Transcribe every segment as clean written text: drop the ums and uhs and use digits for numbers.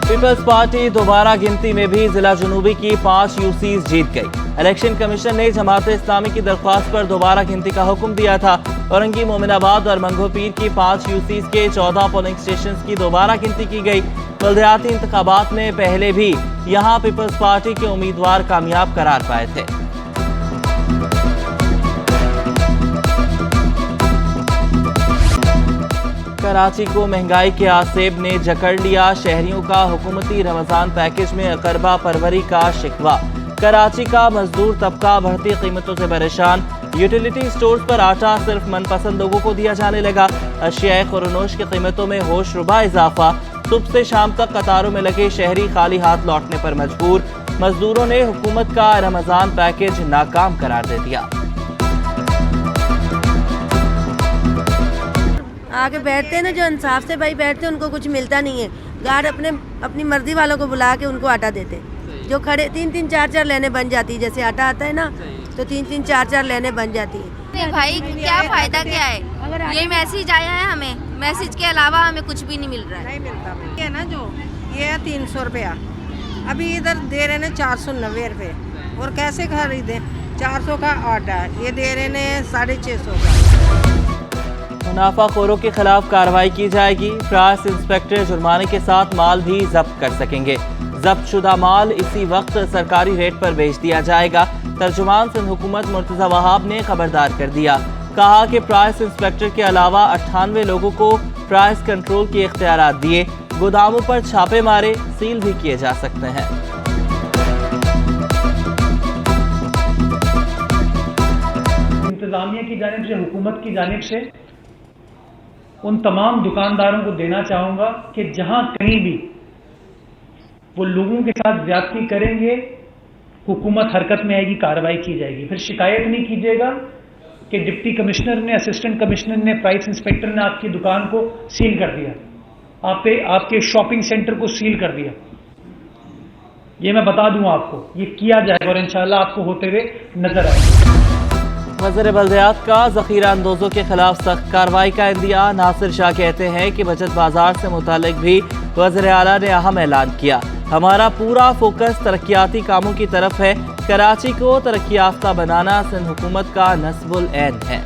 Peoples party दोबारा गिनती में भी जिला जनूबी की 5 यूसीज जीत गई। इलेक्शन कमीशन ने जमात इस्लामी की दरख्वास्त पर दोबारा गिनती का हुक्म दिया था। औरंगी, मोमिनाबाद और मंगोपीर की 5 यूसीज के 14 पोलिंग स्टेशन की दोबारा गिनती की गई। बल्दियाती इंतखाबात में पहले भी यहाँ पीपल्स पार्टी के उम्मीदवार कामयाब करार पाए थे। कराची को महंगाई के आसेब ने जकड़ लिया। शहरियों का हुकूमती रमजान पैकेज में अकरबा परवरी का शिकवा। कराची का मजदूर तबका बढ़ती कीमतों से परेशान। यूटिलिटी स्टोर्स पर आटा सिर्फ मनपसंद लोगों को दिया जाने लगा। अशियाए खुरनोश की कीमतों में होशरुबा इजाफा। सुबह से शाम तक कतारों में लगे शहरी खाली हाथ लौटने पर मजबूर। मजदूरों ने हुकूमत का रमजान पैकेज नाकाम करार दे दिया। आके बैठते हैं ना, जो इंसाफ से भाई बैठते हैं उनको कुछ मिलता नहीं है। गार्ड अपनी मर्जी वालों को बुला के उनको आटा देते। जो खड़े 3-3 4-4 लेने बन जाती है। जैसे आटा आता है ना तो 3-3 4-4 लेने बन जाती है। भाई क्या फायदा क्या है? ये मैसेज आया है हमें, मैसेज के अलावा हमें कुछ भी नहीं मिल रहा है। नहीं मिलता है ना, जो ये है 300 रुपया, अभी इधर दे रहे हैं 490 रुपये। और कैसे खरीदें? 400 का आटा ये दे रहे हैं 650 का। मुनाफाखोरों के खिलाफ कार्रवाई की जाएगी। प्राइस इंस्पेक्टर जुर्माने के साथ माल भी जब्त कर सकेंगे। जब्त शुदा माल इसी वक्त सरकारी रेट पर बेच दिया जाएगा। तर्जुमान सिंध हुकूमत मुर्तज़ा वहाब ने खबरदार कर दिया। कहा कि प्राइस इंस्पेक्टर के अलावा 98 लोगों को प्राइस कंट्रोल के इख्तियारात दिए। गोदामों पर छापे मारे, सील भी किए जा सकते हैं। इंतजामिया की जानिब से, हुकूमत की जानिब से उन तमाम दुकानदारों को देना चाहूँगा कि जहाँ कहीं भी वो लोगों के साथ ज्यादती करेंगे, हुकूमत हरकत में आएगी, कार्रवाई की जाएगी। फिर शिकायत नहीं कीजिएगा कि डिप्टी कमिश्नर ने, असिस्टेंट कमिश्नर ने, प्राइस इंस्पेक्टर ने आपकी दुकान को सील कर दिया, आपके शॉपिंग सेंटर को सील कर दिया। ये मैं बता दूं आपको, ये किया जाएगा और इंशाअल्लाह आपको होते हुए नजर आएगा। वज़ीर बल्दियात का ज़ख़ीरा अंदोज़ों के खिलाफ सख्त कार्रवाई का इंदिया। नासिर शाह कहते हैं कि बचत बाजार से मुतालिक भी वज़ीर आला ने अहम ऐलान किया। हमारा पूरा फोकस तरक्याती कामों की तरफ है। कराची को तरक्की याफ्ता बनाना सिंध हुकूमत का नस्बुल ऐन है।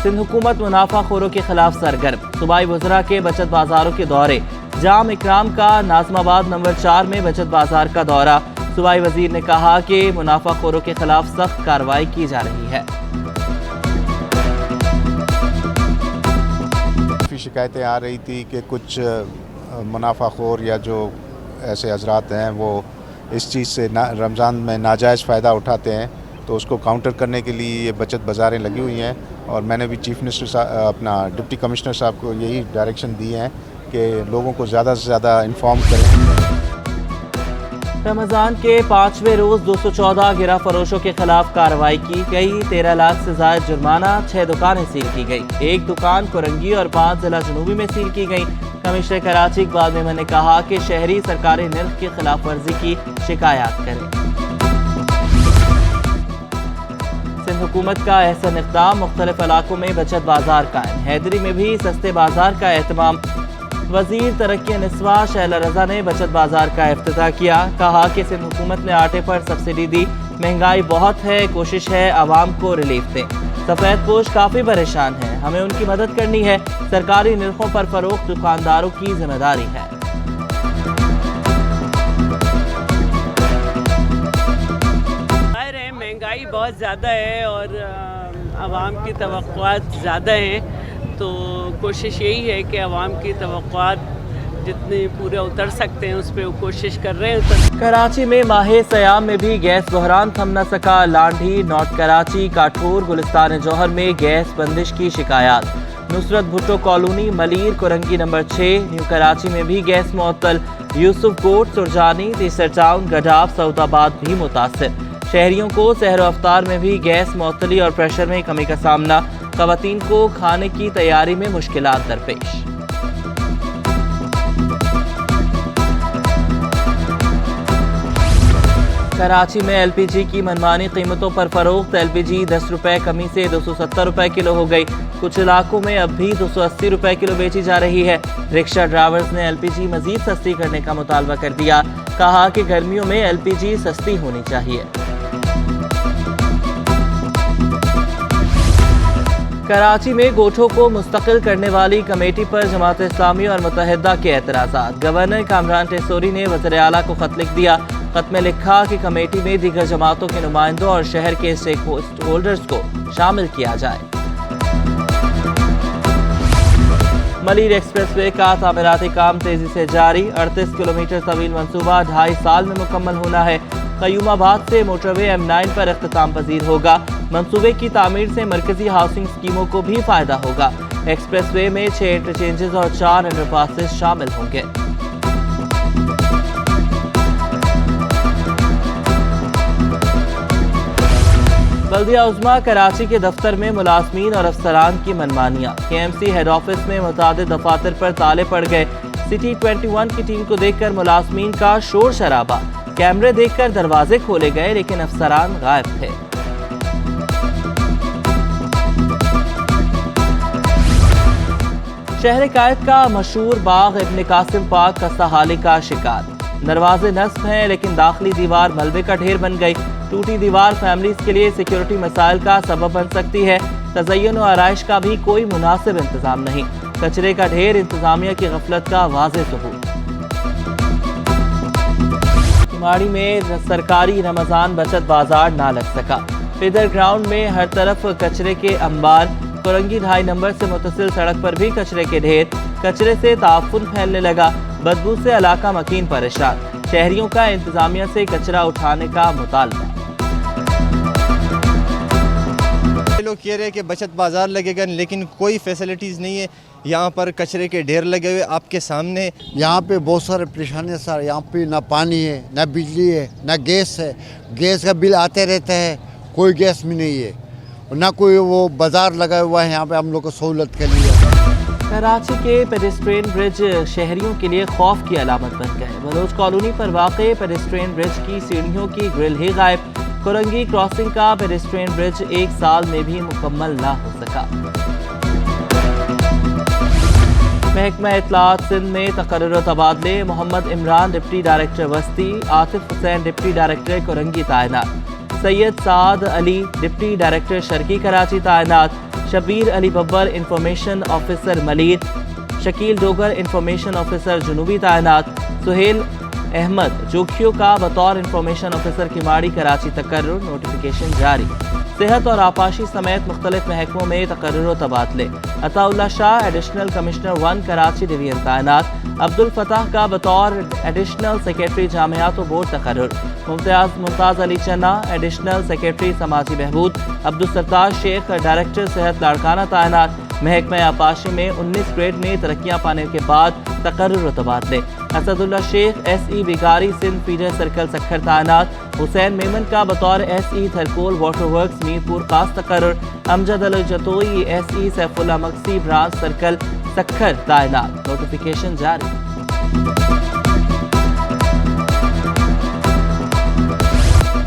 सिंध हुकूमत मुनाफाखोरों के खिलाफ सरगर्म। सूबाई वज़रा के बचत बाजारों के दौरे। जाम इकराम का नाज़माबाद नंबर 4 में बचत बाजार का दौरा। सूबाई वजीर ने कहा कि मुनाफाखोरों के खिलाफ सख्त कार्रवाई की जा रही है। शिकायतें आ रही थी कि कुछ मुनाफाखोर या जो ऐसे हजरात हैं वो इस चीज़ से रमज़ान में नाजायज़ फ़ायदा उठाते हैं, तो उसको काउंटर करने के लिए ये बचत बाज़ारें लगी हुई हैं। और मैंने भी चीफ मिनिस्टर साहब, अपना डिप्टी कमिश्नर साहब को यही डायरेक्शन दिए हैं कि लोगों को ज़्यादा से ज़्यादा इन्फॉर्म करें। रमज़ान के 5वें रोज़ 214 गिरा फरोशों के खिलाफ कार्रवाई की गई। 13 लाख से ज़ायद जुर्माना। 6 दुकानें सील की गई। 1 दुकान कोरंगी और 5 जिला जनूबी में सील की गई। कमिश्नर कराची इकबाल मेमन ने कहा कि शहरी सरकारी निर्ख की खिलाफ वर्जी की शिकायत करें। सिंध हुकूमत का एहसन इक़दाम। मुख्तलिफ इलाकों में बचत बाजार कायम। हैदरी में भी सस्ते बाजार का एहतमाम। वजीर तरक्की निस्वा शैला रजा ने बचत बाजार का इफ्तिताह किया। कहा कि सिंध हुकूमत ने आटे पर सब्सिडी दी। महंगाई बहुत है, कोशिश है आवाम को रिलीफ दें। सफ़ेद पोश काफ़ी परेशान हैं, हमें उनकी मदद करनी है। सरकारी निर्खों पर फरोख्त दुकानदारों की जिम्मेदारी है। महंगाई बहुत ज़्यादा है और आवाम की तवक्कुआत ज़्यादा हैं, तो कोशिश यही है कि आवाम की तवक्कुआत जितने पूरे उतर सकते हैं उस पर कोशिश कर रहे हैं। कराची में माहे सयाम में भी गैस बहरान थम न सका। लांढी, नॉर्थ कराची, काठूर, गुलिस्तान जौहर में गैस बंदिश की शिकायत। Nusrat Bhutto colony, Malir, Korangi number 6, new Karachi में भी गैस मुअत्तल। यूसुफ कोट, सुरजानी, तीसर टाउन, गडाफ, सऊदाबाद भी मुतासिर। शहरियों को सहर अफ्तार में भी गैस मुअत्तली और प्रेशर में कमी का सामना। ख़वातीन को खाने की तैयारी में मुश्किलात दरपेश। कराची में LPG की मनमानी कीमतों पर फरोख्त। LPG 10 रुपए कमी से 270 रुपए किलो हो गई। कुछ इलाकों में अब भी 280 रुपए किलो बेची जा रही है। रिक्शा ड्राइवर्स ने एलपीजी मजीद सस्ती करने का मुतालबा कर दिया। कहा कि गर्मियों में एलपीजी सस्ती होनी चाहिए। कराची में गोठों को मुस्तकिल करने वाली कमेटी पर जमात इस्लामी और मुत्तहिदा के एतराज़ात। गवर्नर कामरान टेसोरी ने वज़ीर आला को खत लिख दिया। खत में लिखा कि कमेटी में दीगर जमातों के नुमाइंदों और शहर के स्टेक होल्डर्स को शामिल किया जाए। मलीर एक्सप्रेसवे का तामीराती काम तेजी से जारी। 38 किलोमीटर तवील मंसूबा 2.5 साल में मुकम्मल होना है। कयूमाबाद से मोटरवे M9 पर इख्तिताम पजीर होगा। मंसूबे की तामीर से मरकजी हाउसिंग स्कीमों को भी फायदा होगा। एक्सप्रेसवे में 6 इंटरचेंजेस और 4 अंडरपासेस शामिल होंगे। बल्दिया उज़्मा कराची के दफ्तर में मुलाजमीन और अफसरान की मनमानियाँ। KMC हेड ऑफिस में मुतादिद दफातर पर ताले पड़ गए। सिटी 21 की टीम को देखकर मुलाजमीन का शोर शराबा। कैमरे देखकर दरवाजे खोले गए लेकिन अफसरान गायब थे। शहर कायद का मशहूर बाग इब्न कासिम पार्क खस्ताहाली का शिकार। दरवाजे नस्ब हैं लेकिन दाखिली दीवार मलबे का ढेर बन गई। टूटी दीवार फैमिलीज के लिए सिक्योरिटी मसाइल का सबब बन सकती है। तज़य्युन और आराइश का भी कोई मुनासिब इंतजाम नहीं। कचरे का ढेर इंतजामिया की गफलत का वाज़ेह सबूत। किमाड़ी में सरकारी रमजान बचत बाजार ना लग सका। फिदर ग्राउंड में हर तरफ कचरे के अंबार। कोरंगी 2.5 नंबर से मुतसिल सड़क पर भी कचरे के ढेर। कचरे से ताफुन फैलने लगा। बदबू से इलाका मकीन परेशान। शहरियों का इंतजामिया से कचरा उठाने का मुतालबा। लोग कह रहे हैं कि बचत बाजार लगेगा लेकिन कोई फैसिलिटीज़ नहीं है। यहाँ पर कचरे के ढेर लगे हुए आपके सामने। यहाँ पे बहुत सारे परेशानी सर। यहाँ पे ना पानी है, ना बिजली है, ना गैस है। गैस का बिल आते रहता है, कोई गैस भी नहीं है। ना कोई वो बाजार लगा हुआ है यहाँ पे हम लोग को सहूलत के लिए। कराची के पेडेस्ट्रियन ब्रिज शहरियों के लिए खौफ की अलामत बन गए। बलोच कॉलोनी पर वाक़े पेडेस्ट्रियन ब्रिज की सीढ़ियों की ग्रिल ही गायब। कोरंगी क्रॉसिंग का पेडेस्ट्रियन ब्रिज 1 साल में भी मुकम्मल ना हो सका। महकमा इत्तलात सिंध में तकर्रुर व तबादले। मोहम्मद इमरान डिप्टी डायरेक्टर वस्ती, आतिफ हुसैन डिप्टी डायरेक्टर कोरंगी तैनात। सैयद साद अली डिप्टी डायरेक्टर शर्की कराची तैनात। Shabbir Ali Babbar information officer Malir. Shakeel Dogar information officer जुनूबी तैनात। सुहेल अहमद जोखियों का बतौर इंफॉर्मेशन ऑफिसर किमाड़ी कराची तकर्रुर। नोटिफिकेशन जारी। सेहत और आपाशी समेत मुख्तलिफ महकमों में तकर्रुर व तबादले। Ataullah Shah additional commissioner 1 Karachi division तैनात। अब्दुल फताह का बतौर एडिशनल सेक्रेटरी जामियात व बोर्ड तकर्रुर। मुमताज़ अली चन्ना एडिशनल सेक्रेटरी समाजी बहबूद। अब्दुल सत्तार शेख डायरेक्टर सेहत लाड़काना तैनात। महकमा आपाशी में 19 ग्रेड में तरक्कियां पाने के बाद तकर्रुर व तबादले। असदुल्ला शेख SE बिगारी सिंध फीडर सर्कल सखर तैनात। हुसैन मेमन का बतौर SE Tharcoal water works Mirpur Khas तकर्रुर। अमजद अल जतोई SE सैफुल्ला मक्सी ब्रांच सर्कल सखर तैनात। नोटिफिकेशन जारी।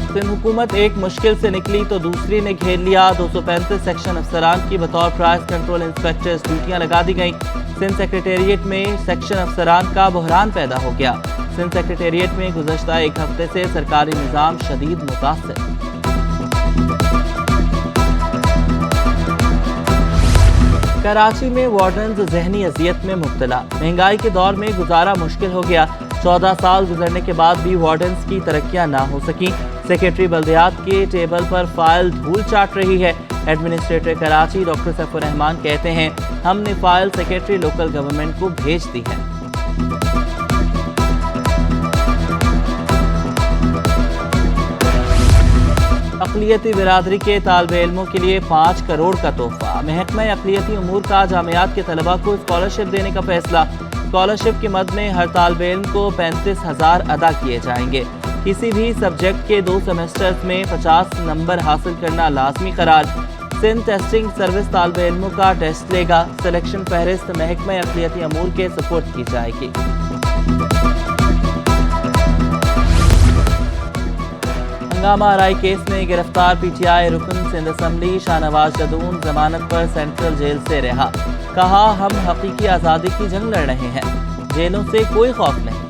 सिंध हुकूमत एक मुश्किल से निकली तो दूसरी ने घेर लिया। 235 सेक्शन अफसरान की बतौर प्राइस कंट्रोल इंस्पेक्टर्स ड्यूटियां लगा दी गईं। सिंध सेक्रेटेरिएट में सेक्शन अफसरान का बहरान पैदा हो गया। सिंध सेक्रेटेरिएट में गुज़श्ता एक हफ्ते से सरकारी निज़ाम शदीद मुतासिर। कराची में वार्डन्स ज़हनी अजियत में मुब्तला। महंगाई के दौर में गुजारा मुश्किल हो गया। 14 साल गुजरने के बाद भी वार्डन्स की तरक्कियां ना हो सकी। सेक्रेटरी बल्दियात के टेबल पर फाइल धूल चाट रही है। एडमिनिस्ट्रेटर कराची डॉक्टर सैफुर रहमान कहते हैं हमने फाइल सेक्रेटरी लोकल गवर्नमेंट को भेज दी है। अक़लियती बिरादरी के तालिबे इल्मों के लिए 5 करोड़ का तोहफा। महकमा अक़लियती उमूर का जामियात के तलबा को स्कॉलरशिप देने का फैसला। स्कॉलरशिप के मद में हर तालिबे इल्म को 35,000 अदा किए जाएंगे। किसी भी सब्जेक्ट के 2 सेमेस्टर्स में 50 नंबर हासिल करना लाजमी करार। सिंध टेस्टिंग सर्विस तालिबे इल्मों का टेस्ट लेगा। सिलेक्शन फहरिस्त महकमा अक़लियती उमूर के सपुर्द की जाएगी। हंगामा आरआई केस में गिरफ्तार पीटीआई रुकन सिंध असम्बली शाहनवाज जदून जमानत पर सेंट्रल जेल से रिहा। कहा, हम हकीकी आज़ादी की जंग लड़ रहे हैं, जेलों से कोई खौफ नहीं।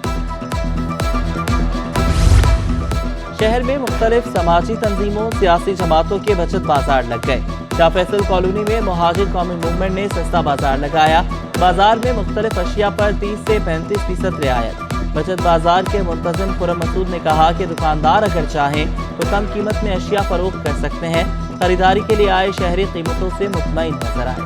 शहर में मुख्तलिफ समाजी तंजीमों सियासी जमातों के बचत बाजार लग गए। शाह फैसल कॉलोनी में मुहाजिर कौमी मूवमेंट ने सस्ता बाजार लगाया। बाजार में मुख्तलिफ अशिया पर 30 से 35% रियायत। बचत बाजार के मुंतजिम खुरम मसूद ने कहा कि दुकानदार अगर चाहें तो कम कीमत में अशिया फरोख्त कर सकते हैं। खरीदारी के लिए आए शहरी कीमतों से मुतमईन नजर आए।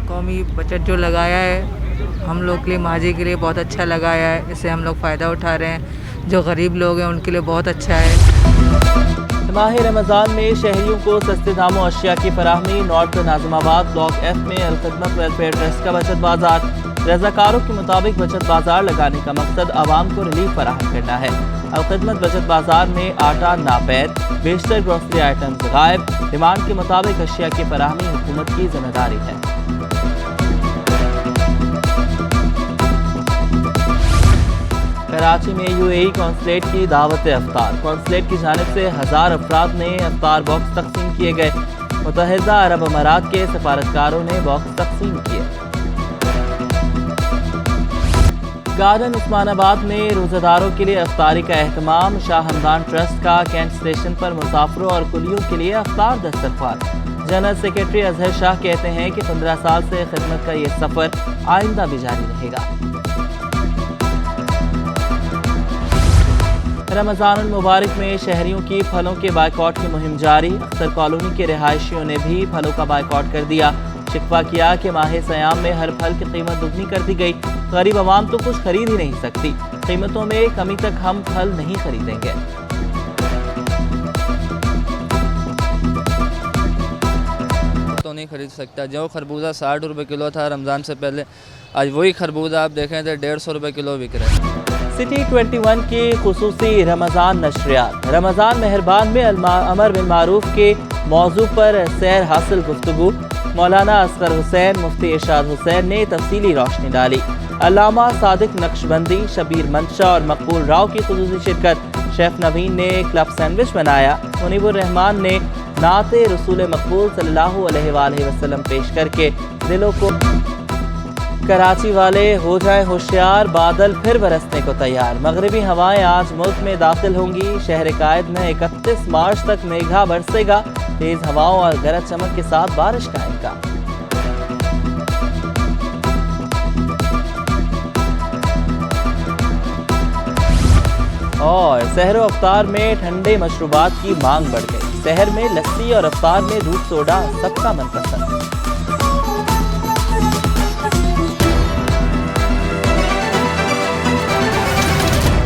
कौमी बचत जो लगाया है हम लोग के लिए, महाजिर के लिए बहुत अच्छा लगाया है। इससे हम लोग फ़ायदा उठा रहे हैं। जो गरीब लोग हैं उनके लिए बहुत अच्छा है। माह रमज़ान में शहरियों को सस्ते दामों अशिया की फराहमी। नॉर्थ नाज़िमाबाद ब्लॉक एफ में अलखदमत वेलफेयर ट्रस्ट का बचत बाजार। रज़ाकारों के मुताबिक बचत बाजार लगाने का मकसद आवाम को रिलीफ फराहम करना है। अलखदमत बचत बाजार में आटा नापैद, बेशतर ग्रोसरी आइटम्स गायब। डिमांड के मुताबिक अशिया की फराहमी हुकूमत की जिम्मेदारी है। कराची में यूएई कौंसलेट की दावत अफ्तार। कौंसलेट की जानिब से 1000 अफराद ने अफ्तार बॉक्स तकसीम किए गए। मुत्तहिदा अरब अमारात के सफारतकारों ने बॉक्स तकसीम किए। गार्डन उस्मानाबाद में रोज़ादारों के लिए अफ्तारी का एहतमाम। शाह हमदान ट्रस्ट का कैंट स्टेशन पर मुसाफिरों और कुलियों के लिए अफ्तार दस्तरख्वार। जनरल सेक्रेटरी अजहर शाह कहते हैं कि 15 साल से खिदमत का ये सफ़र आइंदा भी जारी रहेगा। रमज़ान मुबारक में शहरियों की फलों के बाइकॉट की मुहिम जारी। अख्तर कॉलोनी के रिहायशियों ने भी फलों का बाइकॉट कर दिया। शिकवा किया कि माह सयाम में हर फल की कीमत दुगनी कर दी गई। गरीब आवाम तो कुछ खरीद ही नहीं सकती। कीमतों में कमी तक हम फल नहीं खरीदेंगे। तो नहीं खरीद सकता। जो खरबूजा 60 रुपये किलो था रमज़ान से पहले, आज वही खरबूजा आप देखें तो 150 रुपये किलो बिक रहा है। सिटी 21 की खुसूसी रमज़ान नशरियात। रमज़ान मेहरबान में अमर बिन मारूफ के मौजू पर सैर हासिल गुफ्तगू। मौलाना असगर हुसैन, मुफ्ती इरशाद हुसैन ने तफसीली रोशनी डाली। अल्लामा सादिक नक्शबंदी, शबीर मंशा और मकबूल राव की खुसूसी शिरकत। शेफ नवीन ने क्लब सैंडविच बनाया। मुनीबुर रहमान ने नाते रसूल मकबूल सल्लल्लाहु अलैहि वसल्लम पेश करके दिलों को। कराची वाले हो जाए होशियार, बादल फिर बरसने को तैयार। मगरबी हवाएं आज मुल्क में दाखिल होंगी। शहर कायद में 31 मार्च तक मेघा बरसेगा। तेज हवाओं और गरज चमक के साथ बारिश का इम्कान। और सहर व अफ्तार में ठंडे मशरूबात की मांग बढ़ गई। शहर में लस्सी और अफ्तार में दूध सोडा सबका मनपसंद।